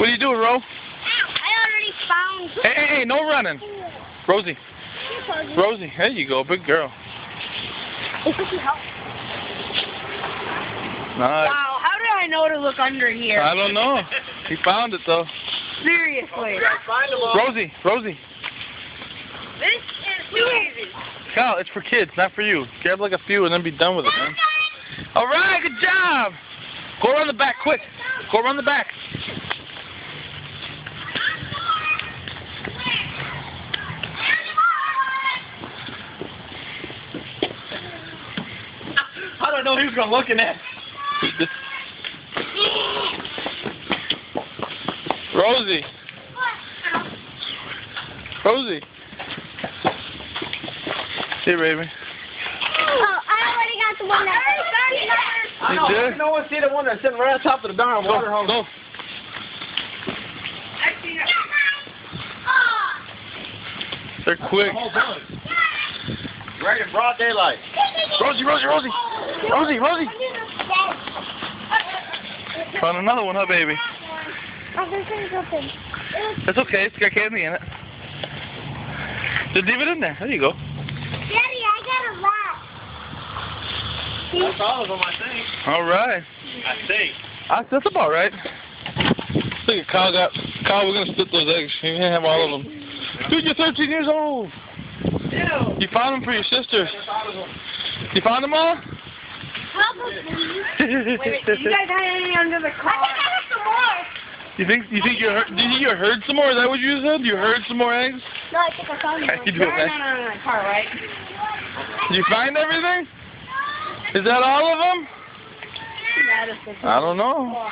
What are you doing, Ro? I already found... Hey, no running. Rosie. Rosie, there you go, big girl. It doesn't help. Nice. Wow, how did I know to look under here? I don't know. He found it, though. Seriously. Rosie. This is too easy. Kyle, it's for kids, not for you. Grab like a few and then be done with it, man. All right, good job. Go around the back, quick. Go around the back. I don't know who's going to look in that. Rosie. Here, baby. Oh, I already got the one that... I know. You did? No one see the one that's sitting right on top of the darn water hose. Go. They're quick. Right in broad daylight. Rosie. Found another one, huh, baby? Oh, this is open. That's okay. It's got candy in it. Just leave it in there. There you go. Daddy, I got a lot. That's all of them, I think. All right. I think. That's about right. Look at Kyle. We're going to split those eggs. You can't have all of them. Dude, you're 13 years old. Ew. You found them for your sisters. You found them all? Probably. Wait, you guys had any under the car? I think I have some more. You think you heard some more? Is that what you said? You heard some more eggs? No, I think I found How one. you doing, man? No, car, right? Did you find everything? Is that all of them? I don't know.